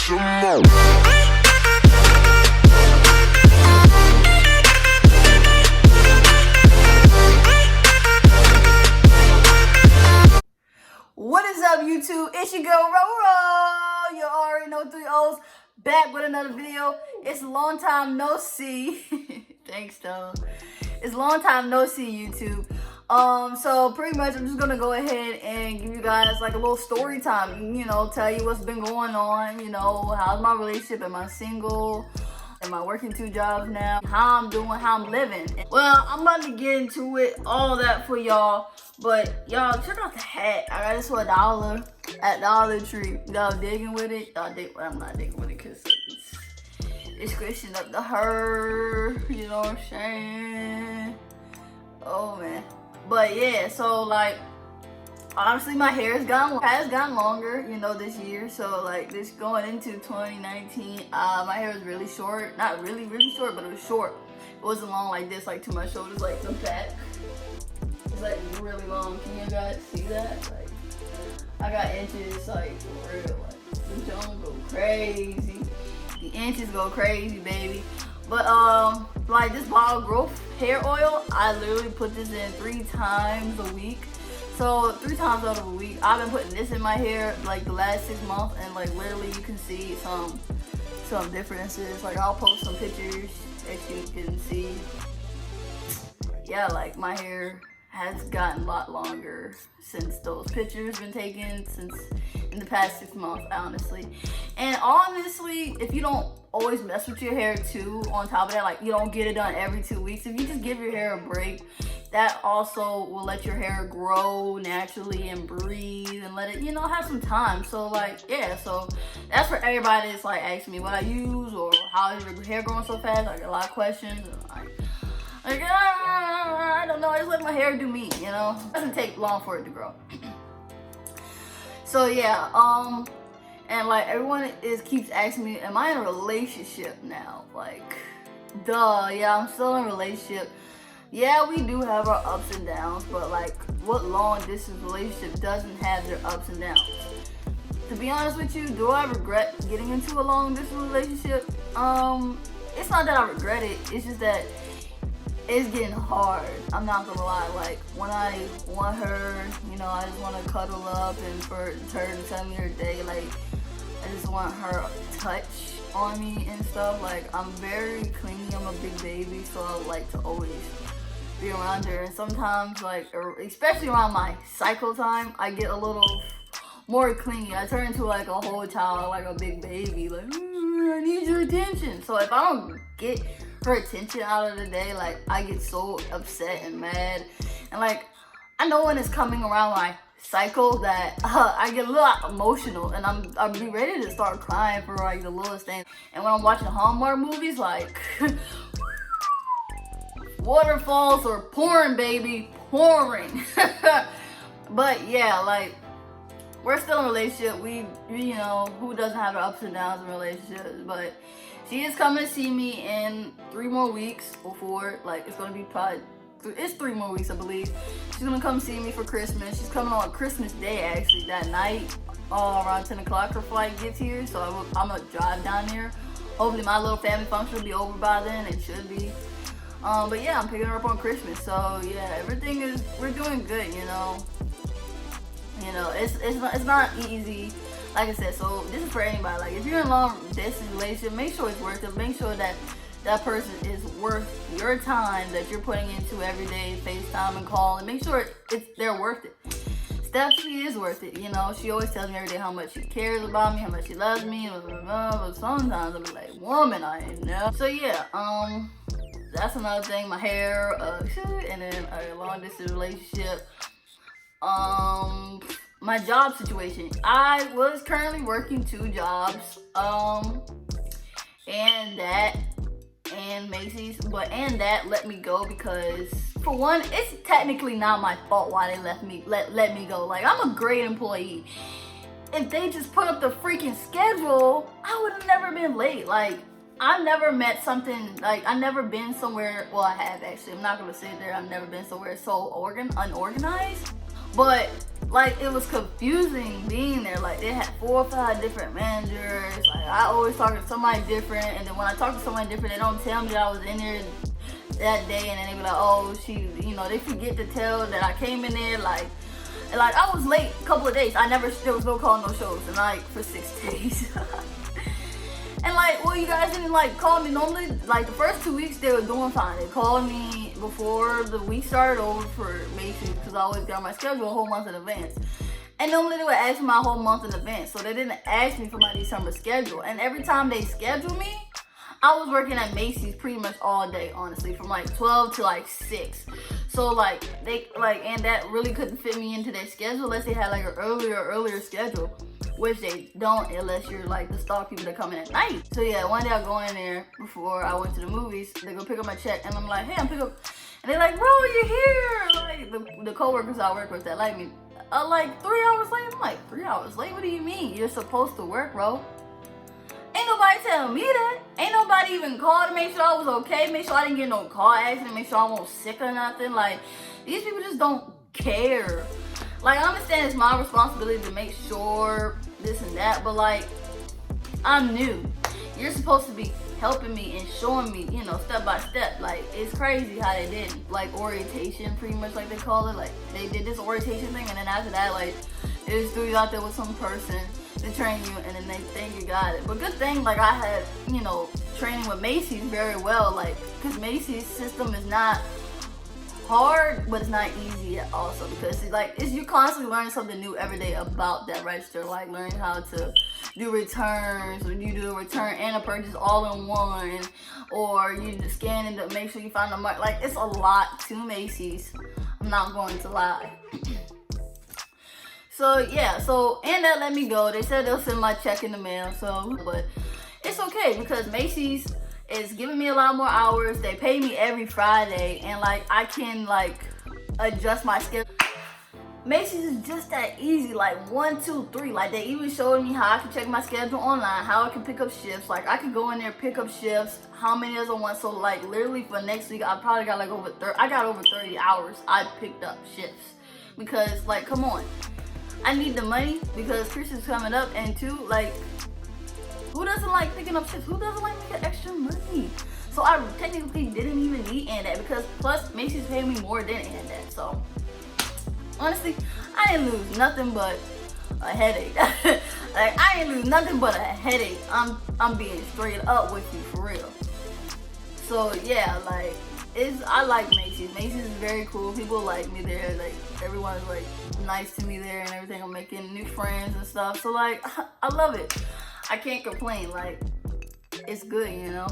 some more. What is up, YouTube? It's your girl Roro. You already know 3 O's. Back with another video. It's a long time no see. Thanks, though. It's a long time no see, YouTube. So pretty much I'm just gonna go ahead and give you guys like a little story time. You know, tell you what's been going on. You know, how's my relationship? Am I single? Am I working 2 jobs now? How I'm doing? How I'm living? Well, I'm about to get into it. All that for y'all. But y'all, check out the hat. I got this for $1 at Dollar Tree. Y'all digging with it? Well, I'm not digging with it because it's Christian up to her. You know what I'm saying? Oh man. But yeah, so like, honestly, my hair has gotten longer, you know, this year. So like, this going into 2019, my hair was really short. Not really short, but it was short. It wasn't long like this, like to my shoulders, like the back. It's like really long. Can you guys see that? Like, I got inches, like for real. Like, the Jones go crazy. The inches go crazy, baby. But like this Bottle Growth hair oil, I literally put this in 3 times a week. So 3 times out of a week, I've been putting this in my hair like the last 6 months, and like literally you can see some differences. Like I'll post some pictures that you can see. Yeah, like my hair has gotten a lot longer since those pictures been taken, since in the past 6 months, honestly. And honestly, if you don't always mess with your hair too, on top of that, like you don't get it done every 2 weeks, if you just give your hair a break, that also will let your hair grow naturally and breathe and let it, you know, have some time. So like, yeah, so that's for everybody that's like asking me what I use or how is your hair growing so fast. I get a lot of questions, and I don't know, I just let my hair do me, you know? It doesn't take long for it to grow. So yeah, and like everyone keeps asking me, am I in a relationship now? Like, duh, yeah, I'm still in a relationship. Yeah, we do have our ups and downs, but like, what long distance relationship doesn't have their ups and downs? To be honest with you, do I regret getting into a long distance relationship? It's not that I regret it, it's just that it's getting hard. I'm not gonna lie. Like when I want her, you know, I just want to cuddle up and for her to tell me her day. Like I just want her touch on me and stuff. Like I'm very clingy. I'm a big baby, so I like to always be around her. And sometimes, like especially around my cycle time, I get a little more clingy. I turn into like a whole child, like a big baby. Like I need your attention. So if I don't get her attention out of the day, like I get so upset and mad, and like I know when it's coming around my cycle that I get a little emotional, and I'll be ready to start crying for like the littlest thing. And when I'm watching Hallmark movies, like waterfalls or pouring, baby, pouring. But yeah, like we're still in a relationship. We you know, who doesn't have the ups and downs in relationships? But she is coming to see me in 3 more weeks before, like, it's gonna be probably, it's 3 more weeks, I believe. She's gonna come see me for Christmas. She's coming on Christmas Day, actually, that night. Around 10 o'clock her flight gets here, so I'm gonna drive down there. Hopefully my little family function will be over by then. It should be. But yeah, I'm picking her up on Christmas. So yeah, we're doing good, you know. You know, it's not easy. Like I said, so this is for anybody. Like if you're in a long distance relationship, make sure it's worth it. Make sure that that person is worth your time that you're putting into every day, FaceTime and call, and make sure they're worth it. Steph, she is worth it. You know, she always tells me every day how much she cares about me, how much she loves me, but sometimes I'll be like, woman, I ain't know. So yeah, that's another thing. My hair, and then a long distance relationship. My job situation. I was currently working 2 jobs, and Macy's, and that let me go because, for one, it's technically not my fault why they let me go. Like, I'm a great employee. If they just put up the freaking schedule, I would have never been late. Like, I've never met something, like, I've never been somewhere, well, I have actually, I'm not gonna sit there, I've never been somewhere so unorganized. But like it was confusing being there. Like they had 4 or 5 different managers. Like I always talk to somebody different, and then when I talk to somebody different, they don't tell me that I was in there that day, and then they be like, oh, she, you know, they forget to tell that I came in there like. And like I was late a couple of days. There was no call, no shows, and like for 6 days. And like, well, you guys didn't like call me. Normally, like the first 2 weeks they were doing fine. They called me before the week started over for Macy's because I always got my schedule a whole month in advance. And normally they would ask me my whole month in advance, so they didn't ask me for my December schedule. And every time they scheduled me, I was working at Macy's pretty much all day, honestly, from like 12 to like 6. So like and that really couldn't fit me into their schedule unless they had like an earlier schedule, which they don't unless you're like the star people that come in at night. So yeah, one day I go in there before I went to the movies. They go pick up my check, and I'm like, hey, I'm pick up, and they're like, bro, you're here. Like the coworkers I work with that like me, like 3 hours late. I'm like, 3 hours late? What do you mean? You're supposed to work, bro. Ain't nobody telling me that. Ain't nobody even called to make sure I was okay, make sure I didn't get no car accident, make sure I wasn't sick or nothing. Like, these people just don't care. Like, I understand it's my responsibility to make sure this and that, but like, I'm new. You're supposed to be helping me and showing me, you know, step by step. Like, it's crazy how they did, like, orientation, pretty much like they call it. Like, they did this orientation thing, and then after that, like, they just threw you out there with some person to train you, and then they think you got it. But good thing, like, I had, you know, training with Macy's very well, like, because Macy's system is not hard, but it's not easy also, because it's like, you're constantly learning something new every day about that register, like learning how to do returns, when you do a return and a purchase all in one, or you just scan it to make sure you find the mark. Like, it's a lot to Macy's, I'm not going to lie. So yeah, and that let me go. They said they'll send my check in the mail, so, but it's okay because Macy's is giving me a lot more hours. They pay me every Friday, and like I can like adjust my schedule. Macy's is just that easy, like 1, 2, 3. Like they even showed me how I can check my schedule online, how I can pick up shifts. Like I could go in there, pick up shifts, how many days I want. So like literally for next week, I probably got like over 30 hours I picked up shifts, because like, come on. I need the money because Christmas is coming up, and 2, like, who doesn't like picking up shifts? Who doesn't like making extra money? So I technically didn't even need ANDAT, because plus Macy's paid me more than ANDAT. So honestly, I didn't lose nothing but a headache. Like I didn't lose nothing but a headache. I'm being straight up with you for real. So yeah, like I like Macy's. Macy's is very cool. People like me there. Like everyone's like nice to me there and everything. I'm making new friends and stuff. So like I love it. I can't complain. Like it's good, you know.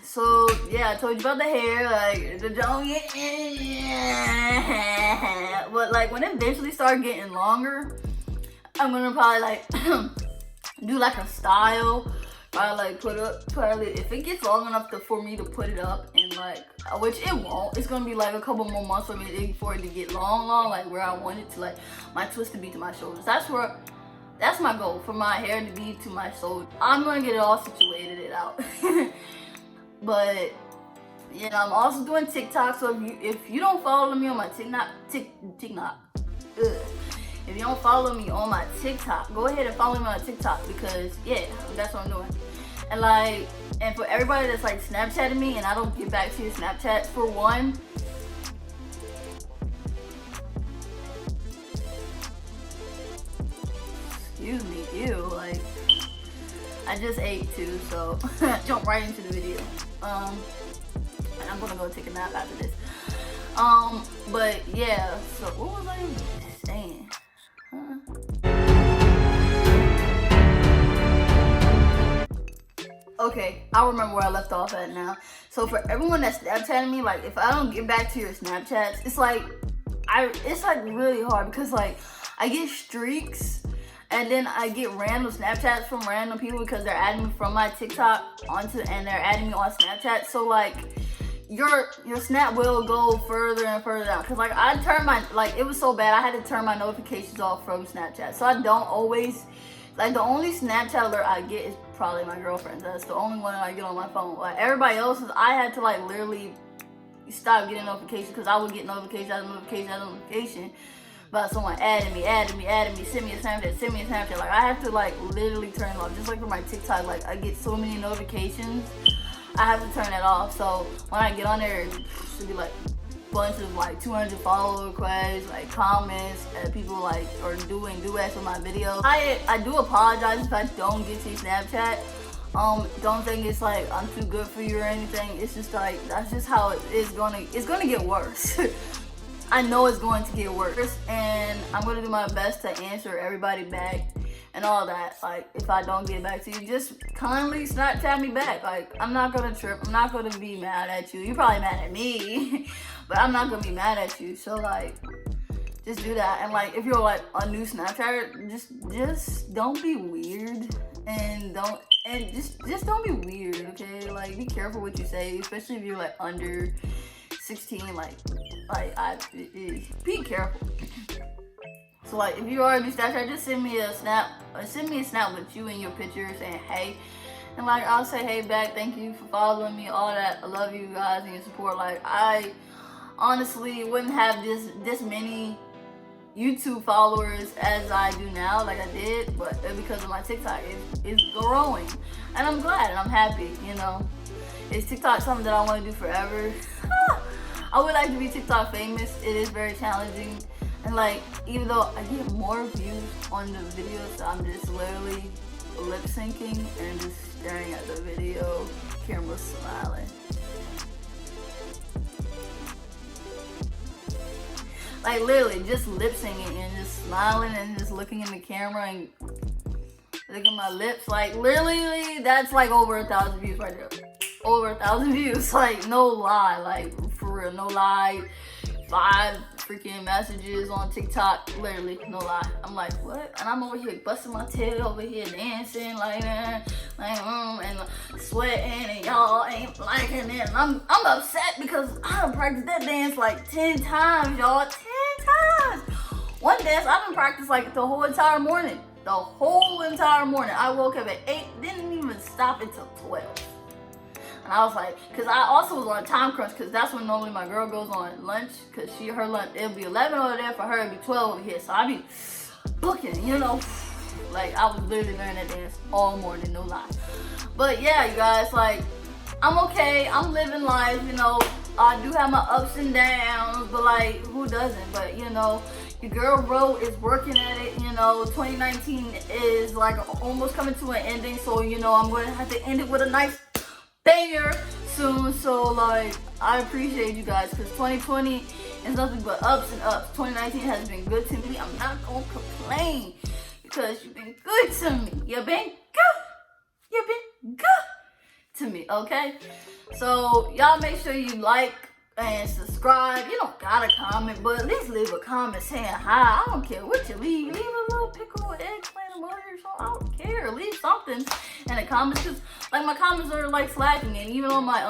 So yeah, I told you about the hair. Like the don't get, but like when it eventually start getting longer, I'm gonna probably like do like a style. I like probably if it gets long enough for me to put it up, and like, which it won't, it's gonna be like a couple more months for me for it to get long, like where I want it to, like my twist to be to my shoulders. That's my goal, for my hair to be to my shoulders. I'm gonna get it all situated out. But yeah, I'm also doing TikTok. So if you don't follow me on my TikTok, if you don't follow me on my TikTok, go ahead and follow me on TikTok, because yeah, that's what I'm doing. And like, and for everybody that's like Snapchatting me and I don't get back to your Snapchat, for one, excuse me, ew, like, I just ate too, so jump right into the video. And I'm gonna go take a nap after this. But yeah, so what was I even saying? Okay, I remember where I left off at now. So for everyone that's Snapchatting me, like if I don't get back to your Snapchats, it's like really hard, because like I get streaks, and then I get random Snapchats from random people because they're adding me from my TikTok and they're adding me on Snapchat. So like your snap will go further and further down, because like I turned my, like it was so bad I had to turn my notifications off from Snapchat. So I don't always, like the only Snapchat alert I get is probably my girlfriend's. That's the only one I get on my phone. Like everybody else's, I had to like literally stop getting notifications, because I would get notification after notification after notification, about someone adding me, send me a Snapchat. Like I have to like literally turn it off. Just like for my TikTok, like I get so many notifications. I have to turn that off. So when I get on there, it should be like bunch of like 200 follow requests, like comments, and people like are doing duets with my videos. I do apologize if I don't get to your Snapchat. Don't think it's like I'm too good for you or anything. It's just like that's just how it's gonna get worse. I know it's going to get worse, and I'm gonna do my best to answer everybody back and all that. Like if I don't get back to you, just kindly Snapchat me back. Like I'm not gonna trip. I'm not gonna be mad at you. You're probably mad at me, but I'm not gonna be mad at you. So like, just do that. And like if you're like a new Snapchatter, just don't be weird and just don't be weird, okay? Like be careful what you say, especially if you're like under 16. Like be careful. So like if you are a new Snapchat, just send me a snap with you and your picture saying hey, and like I'll say hey back. Thank you for following me, all that. I love you guys and your support. Like I honestly wouldn't have this many YouTube followers as I do now, like I did, but because of my TikTok, it's growing, and I'm glad and I'm happy. You know, is TikTok something that I want to do forever? I would like to be TikTok famous. It is very challenging, and like even though I get more views on the videos, I'm just literally lip syncing and just staring at the video, camera smiling. Like literally just lip syncing and just smiling and just looking in the camera and looking at my lips. Like literally that's like over 1,000 views right there. Over 1,000 views. Like no lie. Like for real, no lie. 5 freaking messages on TikTok. Literally, no lie. I'm like, what? And I'm over here busting my tail, over here dancing like that, and sweating, and y'all ain't liking it. And I'm upset because I done practiced that dance like 10 times, y'all. 10 times. One dance I done practiced like the whole entire morning. The whole entire morning. I woke up at 8, didn't even stop until 12. And I was like, because I also was on a time crunch, because that's when normally my girl goes on lunch, because her lunch, it'll be 11 over there, for her it'll be 12 over here. So I be booking, you know, like I was literally learning that dance all morning, no lie. But yeah, you guys, like, I'm okay, I'm living life, you know, I do have my ups and downs, but like, who doesn't? But you know, your girl Ro is working at it, you know, 2019 is like almost coming to an ending, so you know, I'm going to have to end it with a nice banger soon. So like I appreciate you guys, because 2020 is nothing but ups and ups. 2019 has been good to me. I'm not gonna complain, because you've been good to me. You've been good to me, okay? So y'all make sure you like and subscribe. You don't gotta comment, but at least leave a comment saying hi. I don't care what you leave. Leave a little pickle, eggplant, emoji or something. I don't care. Leave something in the comments, because like my comments are like slacking, and even on my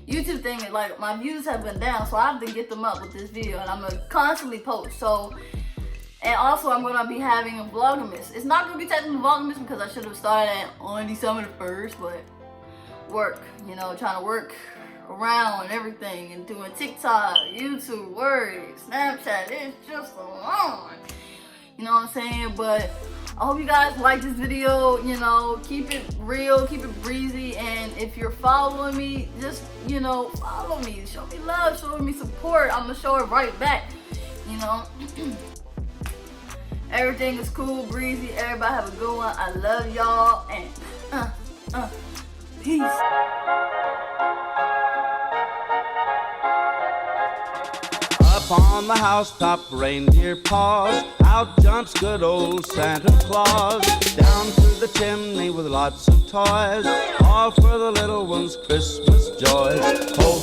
YouTube thing, like my views have been down, so I have to get them up with this video, and I'm gonna constantly post. So, and also I'm gonna be having a Vlogmas. It's not gonna be technically Vlogmas because I should have started it on December the 1st, but work, you know, trying to work around everything and doing TikTok, YouTube, Word, Snapchat. It's just a lot, you know what I'm saying? But I hope you guys like this video. You know, keep it real, keep it breezy, and if you're following me, just, you know, follow me, show me love, show me support. I'm gonna show it right back, you know. Everything is cool, breezy. Everybody have a good one. I love y'all, and peace. Up on the housetop, reindeer paws. Out jumps good old Santa Claus. Down through the chimney with lots of toys, all for the little ones' Christmas joys. Ho,